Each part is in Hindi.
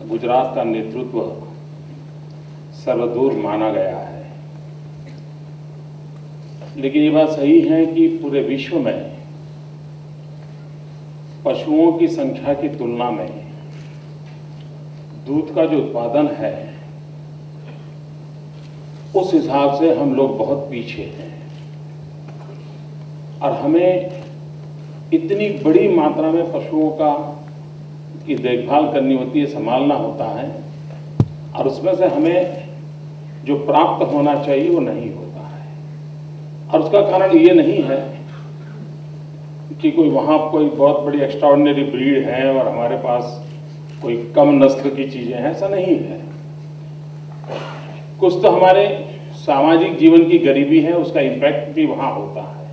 गुजरात का नेतृत्व सर्वदूर माना गया है। लेकिन ये बात सही है कि पूरे विश्व में पशुओं की संख्या की तुलना में दूध का जो उत्पादन है उस हिसाब से हम लोग बहुत पीछे हैं और हमें इतनी बड़ी मात्रा में पशुओं की देखभाल करनी होती है, संभालना होता है और उसमें से हमें जो प्राप्त होना चाहिए वो नहीं होता है। और उसका कारण ये नहीं है कि वहाँ कोई बहुत बड़ी एक्स्ट्राऑर्डिनरी ब्रीड है और हमारे पास कोई कम नस्ल की चीजें हैं, ऐसा नहीं है। कुछ तो हमारे सामाजिक जीवन की गरीबी है, उसका इम्पैक्ट भी वहाँ होता है।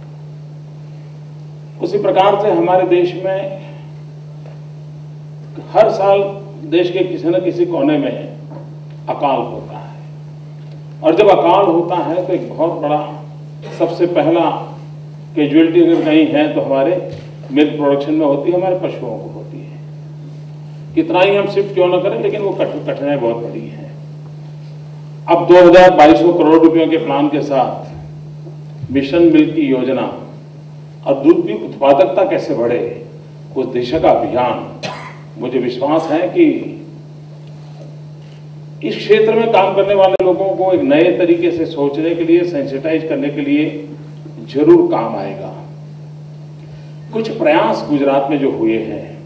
उसी प्रकार से हमारे देश में हर साल देश के किसी न किसी कोने में अकाल होता है और जब अकाल होता है तो एक बहुत बड़ा सबसे पहला कैजुअलिटी अगर कहीं है तो हमारे मिल्क प्रोडक्शन में होती है, हमारे पशुओं को होती है। कितना ही हम शिफ्ट क्यों न करें, लेकिन वो कठिनाई बहुत बड़ी है। अब 2200 करोड़ रुपयों के प्लान के साथ मिशन मिल्क की योजना और दूध की उत्पादकता कैसे बढ़े, उस दिशा का अभियान, मुझे विश्वास है कि इस क्षेत्र में काम करने वाले लोगों को एक नए तरीके से सोचने के लिए, सेंसिटाइज करने के लिए जरूर काम आएगा। कुछ प्रयास गुजरात में जो हुए हैं,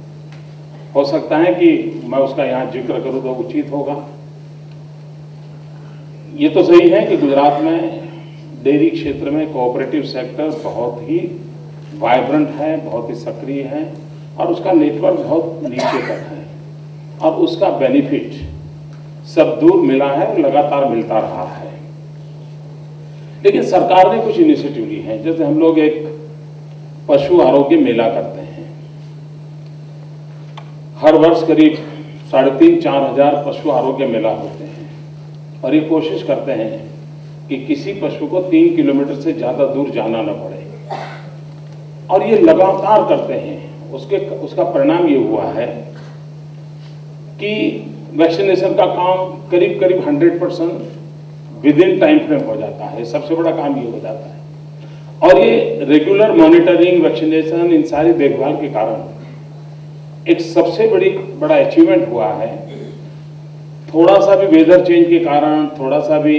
हो सकता है कि मैं उसका यहां जिक्र करूं तो उचित होगा। ये तो सही है कि गुजरात में डेयरी क्षेत्र में कोऑपरेटिव सेक्टर बहुत ही वाइब्रेंट है, बहुत ही सक्रिय है और उसका नेटवर्क बहुत नीचे तक है और उसका बेनिफिट सब दूर मिला है और लगातार मिलता रहा है। लेकिन सरकार ने कुछ इनिशिएटिव ली है, जैसे हम लोग एक पशु आरोग्य मेला करते हैं। हर वर्ष करीब 3,500-4 हजार पशु आरोग्य मेला होते हैं और ये कोशिश करते हैं कि किसी पशु को 3 किलोमीटर से ज्यादा दूर जाना न पड़े और ये लगातार करते हैं। उसका परिणाम ये हुआ है कि वैक्सीनेशन का काम करीब 100% विद इन टाइम फ्रेम हो जाता है। सबसे बड़ा काम ये हो जाता है और ये रेगुलर मॉनिटरिंग, वैक्सीनेशन, इन सारी देखभाल के कारण एक सबसे बड़ा अचीवमेंट हुआ है। थोड़ा सा भी वेदर चेंज के कारण, थोड़ा सा भी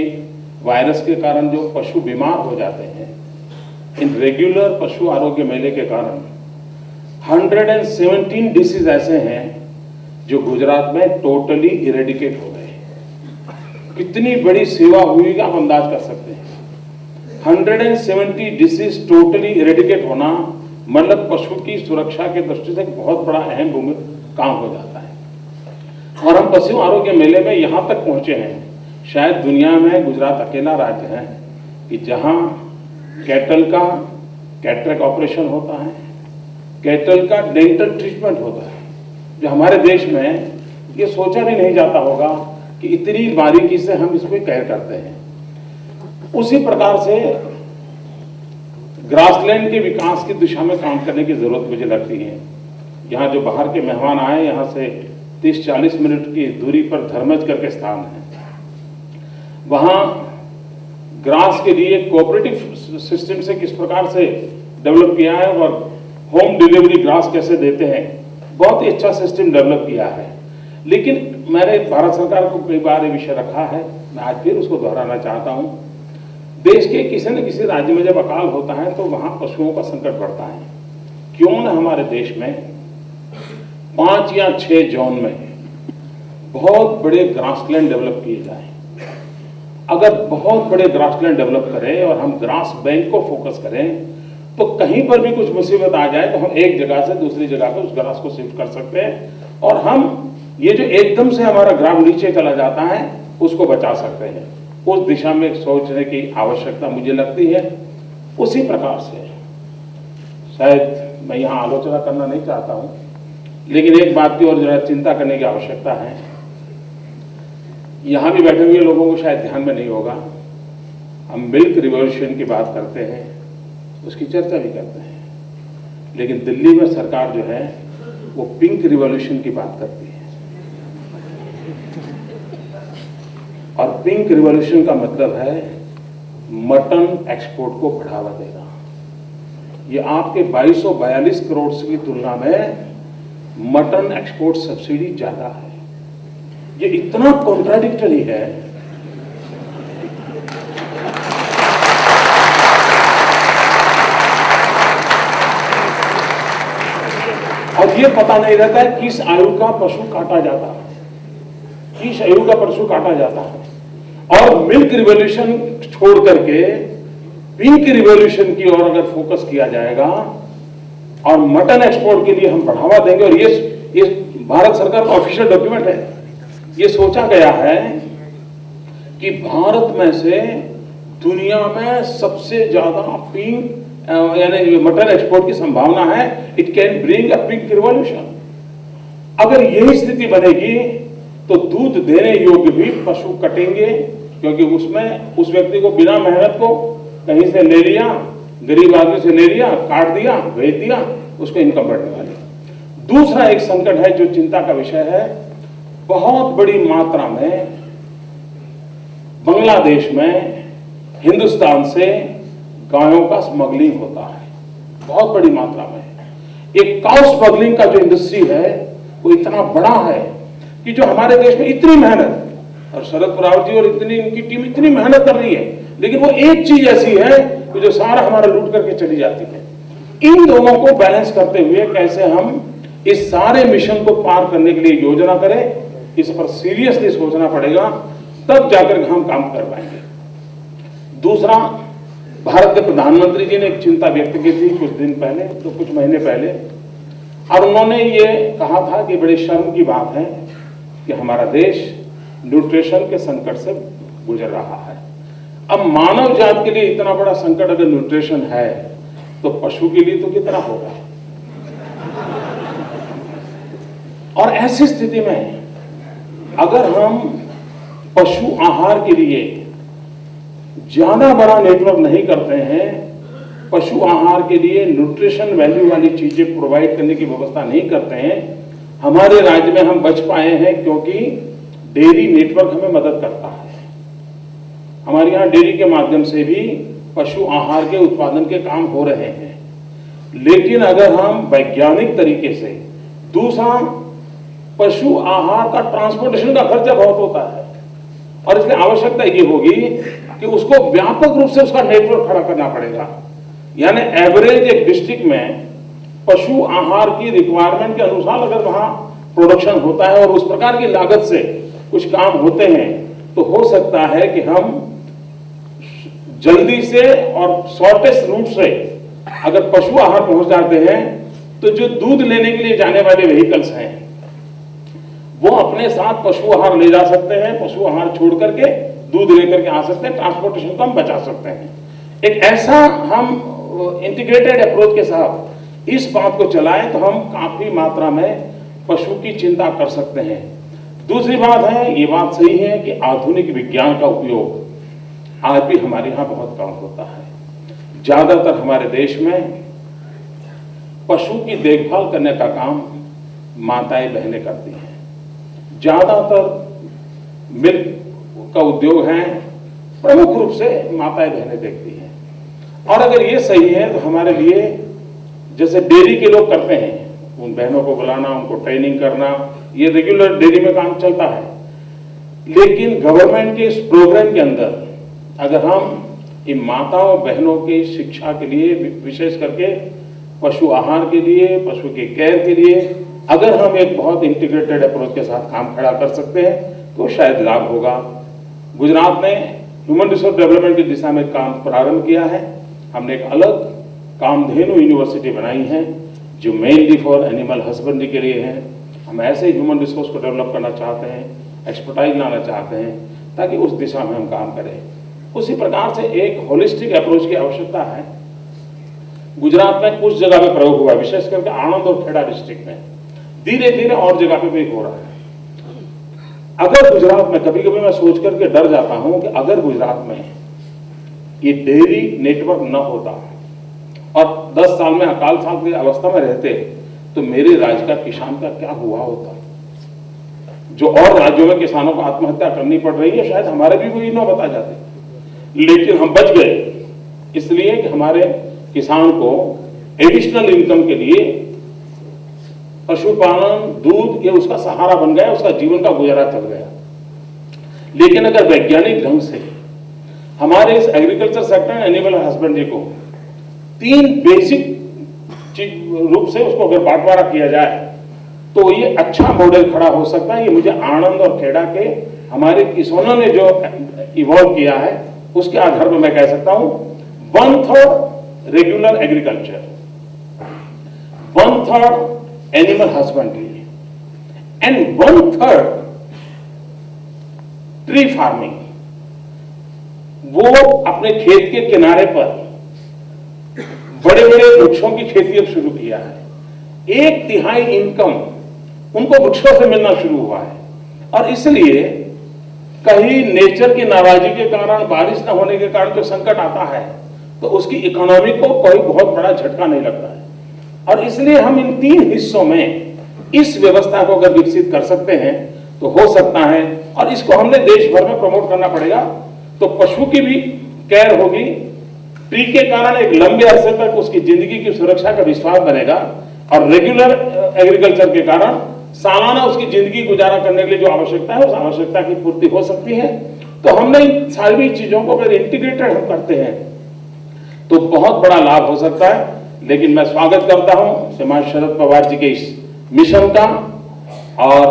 वायरस के कारण जो पशु बीमार हो जाते हैं, इन रेगुलर पशु आरोग्य मेले के कारण 117 डिसीज ऐसे हैं जो गुजरात में टोटली इरेडिकेट हो गए। कितनी बड़ी सेवा हुई आप अंदाज कर सकते हैं। 170 डिसीज टोटली इरेडिकेट होना मतलब पशु की सुरक्षा के दृष्टि से बहुत बड़ा अहम काम हो जाता है। और हम पशु आरोग्य मेले में यहां तक पहुंचे हैं, शायद दुनिया में गुजरात अकेला राज्य है कि जहां कैटल का कैटरेक्ट ऑपरेशन होता है, कैटल का डेंटल ट्रीटमेंट होता है, जो हमारे देश में ये सोचा भी नहीं जाता होगा कि इतनी बारीकी से हम इसको केयर करते हैं। उसी प्रकार से ग्रासलैंड के विकास की दिशा में काम करने की जरूरत मुझे लगती है। यहाँ जो बाहर के मेहमान आए, यहाँ से 30-40 मिनट की दूरी पर धर्मज करके स्थान है, वहाँ ग्रास के लिए कोऑपरेटिव सिस्टम से किस प्रकार से डेवलप किया है और होम डिलीवरी ग्रास कैसे देते हैं, बहुत ही अच्छा सिस्टम डेवलप किया है। लेकिन मैंने भारत सरकार को कई बार ये विषय रखा है, मैं आज फिर उसको दोहराना चाहता हूँ। देश के किसी न किसी राज्य में जब अकाल होता है तो वहाँ पशुओं का संकट बढ़ता है। क्यों न हमारे देश में 5 या 6 जोन में बहुत बड़े ग्रासलैंड डेवलप किए जाएं। अगर बहुत बड़े ग्रासलैंड डेवलप करें और हम ग्रास बैंक को फोकस करें तो कहीं पर भी कुछ मुसीबत आ जाए तो हम एक जगह से दूसरी जगह पर उस ग्रास को शिफ्ट कर सकते हैं और हम ये जो एकदम से हमारा ग्राफ नीचे चला जाता है उसको बचा सकते हैं। उस दिशा में सोचने की आवश्यकता मुझे लगती है। उसी प्रकार से शायद मैं यहाँ आलोचना करना नहीं चाहता हूँ, लेकिन एक बात की और जो है चिंता करने की आवश्यकता है। यहाँ भी बैठे हुए लोगों को शायद ध्यान में नहीं होगा, हम मिल्क रिवॉल्यूशन की बात करते हैं, उसकी चर्चा भी करते हैं, लेकिन दिल्ली में सरकार जो है वो पिंक रिवॉल्यूशन की बात करती है। और पिंक रिवॉल्यूशन का मतलब है मटन एक्सपोर्ट को बढ़ावा देगा। ये आपके 2242 करोड़ की तुलना में मटन एक्सपोर्ट सब्सिडी ज्यादा है। ये इतना कॉन्ट्राडिक्टरी है। और ये पता नहीं रहता है किस आयु का पशु काटा जाता है, किस आयु का पशु काटा जाता है। और मिल्क रिवॉल्यूशन छोड़ करके पिंक रिवॉल्यूशन की ओर अगर फोकस किया जाएगा और मटन एक्सपोर्ट के लिए हम बढ़ावा देंगे, और ये भारत सरकार का ऑफिशियल डॉक्यूमेंट है, ये सोचा गया है कि भारत में से दुनिया में सबसे ज्यादा पिंक यानी मटन एक्सपोर्ट की संभावना है। It can bring a pink revolution. अगर यही स्थिति बनेगी तो दूध देने योग्य भी पशु कटेंगे, क्योंकि उसमें उस व्यक्ति को बिना मेहनत को कहीं से ले लिया, गरीब आदमी से ले लिया, काट दिया, भेज दिया, उसको इनकम बढ़ने वाली। दूसरा एक संकट है जो चिंता का विषय है, बहुत बड़ी मात्रा में बांग्लादेश में हिंदुस्तान से गायों का स्मगलिंग होता है, बहुत बड़ी मात्रा में। एक काउ स्मगलिंग का जो इंडस्ट्री है वो इतना बड़ा है कि जो हमारे देश में इतनी मेहनत, और शरद पवार जी और इतनी इनकी टीम इतनी मेहनत कर रही है, लेकिन वो एक चीज ऐसी है कि जो सारा हमारा लूट करके चली जाती है। इन दोनों को बैलेंस करते हुए कैसे हम इस सारे मिशन को पार करने के लिए योजना करें, इस पर सीरियसली सोचना पड़ेगा, तब जाकर हम काम कर पाएंगे। दूसरा, भारत के प्रधानमंत्री जी ने एक चिंता व्यक्त की थी कुछ दिन पहले, तो कुछ महीने पहले, और उन्होंने ये कहा था कि बड़ी शर्म की बात है कि हमारा देश न्यूट्रिशन के संकट से गुजर रहा है। अब मानव जात के लिए इतना बड़ा संकट अगर न्यूट्रिशन है, तो पशु के लिए तो कितना होगा। और ऐसी स्थिति में अगर हम पशु आहार के लिए ज्यादा बड़ा नेटवर्क नहीं करते हैं, पशु आहार के लिए न्यूट्रिशन वैल्यू वाली चीजें प्रोवाइड करने की व्यवस्था नहीं करते हैं, हमारे राज्य में हम बच पाए हैं क्योंकि डेयरी नेटवर्क हमें मदद करता है। हमारे यहाँ डेयरी के माध्यम से भी पशु आहार के उत्पादन के काम हो रहे हैं। लेकिन अगर हम वैज्ञानिक तरीके से, दूसरा, पशु आहार का ट्रांसपोर्टेशन का खर्चा बहुत होता है, और इसलिए आवश्यकता ये होगी कि उसको व्यापक रूप से उसका नेटवर्क खड़ा करना पड़ेगा। यानी एवरेज एक डिस्ट्रिक्ट में पशु आहार की रिक्वायरमेंट के अनुसार अगर वहां प्रोडक्शन होता है और उस प्रकार की लागत से कुछ काम होते हैं, तो हो सकता है कि हम जल्दी से और शॉर्टेस्ट रूट से अगर पशु आहार पहुंच जाते हैं, तो जो दूध लेने के लिए जाने वाले व्हीकल्स हैं वो अपने साथ पशु आहार ले जा सकते हैं, पशु आहार छोड़ करके दूध लेकर के आ सकते हैं, ट्रांसपोर्टेशन को हम बचा सकते हैं। एक ऐसा हम इंटीग्रेटेड अप्रोच के साथ इस बात को चलाएं तो हम काफी मात्रा में पशु की चिंता कर सकते हैं। दूसरी बात है, ये बात सही है कि आधुनिक विज्ञान का उपयोग आज भी हमारे यहाँ बहुत कम होता है। ज्यादातर हमारे देश में पशु की देखभाल करने का काम माताएं बहनें करती हैं। ज्यादातर मिल्क का उद्योग है प्रमुख रूप से माताएं बहनें देखती हैं। और अगर ये सही है तो हमारे लिए जैसे डेयरी के लोग करते हैं, उन बहनों को बुलाना, उनको ट्रेनिंग करना, ये रेगुलर डेयरी में काम चलता है। लेकिन गवर्नमेंट के इस प्रोग्राम के अंदर अगर हम इन माताओं बहनों की शिक्षा के लिए, विशेष करके पशु आहार के लिए, पशु के केयर के लिए, अगर हम एक बहुत इंटीग्रेटेड अप्रोच के साथ काम खड़ा कर सकते हैं तो शायद लाभ होगा। गुजरात ने ह्यूमन रिसोर्स डेवलपमेंट की दिशा में काम प्रारंभ किया है। हमने एक अलग कामधेनु यूनिवर्सिटी बनाई है जो मेनली फॉर एनिमल हस्बेंड्री के लिए है। हम ऐसे ह्यूमन रिसोर्स को डेवलप करना चाहते हैं, एक्सपर्टाइज लाना चाहते हैं, ताकि उस दिशा में हम काम करें। उसी प्रकार से एक होलिस्टिक अप्रोच की आवश्यकता है। गुजरात में कुछ जगह पे प्रयोग हुआ है, विशेष करके आणंद और खेड़ा डिस्ट्रिक्ट में, धीरे धीरे और जगह पे भी हो रहा है। अगर गुजरात में, कभी कभी मैं सोच करके डर जाता हूं कि अगर गुजरात में ये डेयरी नेटवर्क न होता और 10 साल में अकाल साल की अवस्था में रहते, तो मेरे राज्य का किसान का क्या हुआ होता। जो और राज्यों में किसानों को आत्महत्या करनी पड़ रही है, शायद हमारे भी कोई नौबत आ जाती, लेकिन हम बच गए इसलिए कि हमारे किसान को एडिशनल इनकम के लिए पशुपालन, दूध, ये उसका सहारा बन गया, उसका जीवन का गुजारा चल गया। लेकिन अगर वैज्ञानिक ढंग से हमारे इस agriculture sector and animal husbandry को 3 बेसिक रूप से उसको अगर बांटवारा किया जाए तो ये अच्छा मॉडल खड़ा हो सकता है। ये मुझे आनंद और खेड़ा के हमारे किसानों ने जो इवॉल्व किया है उसके आधार पर मैं कह सकता हूं 1/3 regular agriculture, 1/3 animal husbandry and 1/3 tree farming. वो अपने खेत के किनारे पर बड़े बड़े वृक्षों की खेती अब शुरू किया है। 1/3 इनकम उनको वृक्षों से मिलना शुरू हुआ है, और इसलिए कहीं नेचर की नाराजगी के कारण, बारिश न होने के कारण जो संकट आता है तो उसकी इकोनॉमी को कोई बहुत बड़ा झटका नहीं लगता है। और इसलिए हम इन 3 हिस्सों में इस व्यवस्था को अगर विकसित कर सकते हैं तो हो सकता है, और इसको हमने देश भर में प्रमोट करना पड़ेगा। तो पशु की भी केयर होगी, ट्री के कारण एक लंबे अरसे तक उसकी जिंदगी की सुरक्षा का विश्वास बनेगा, और रेगुलर एग्रीकल्चर के कारण सालाना उसकी जिंदगी गुजारा करने के लिए जो आवश्यकता है उस आवश्यकता की पूर्ति हो सकती है। तो हमने इन सारी चीजों को अगर इंटीग्रेटेड हम करते हैं तो बहुत बड़ा लाभ हो सकता है। लेकिन मैं स्वागत करता हूं श्रीमान शरद पवार जी के इस मिशन का, और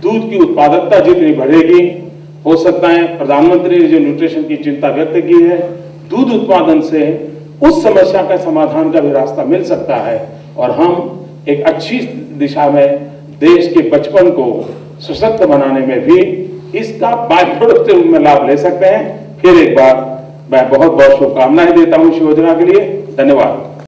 दूध की उत्पादकता जितनी बढ़ेगी, हो सकता है प्रधानमंत्री ने जो न्यूट्रिशन की चिंता व्यक्त की है, दूध उत्पादन से उस समस्या का समाधान का भी रास्ता मिल सकता है, और हम एक अच्छी दिशा में देश के बचपन को सशक्त बनाने में भी इसका बाय प्रोडक्ट के रूप में लाभ ले सकते हैं। फिर एक बार मैं बहुत बहुत शुभकामनाएं देता हूं इस योजना के लिए। धन्यवाद।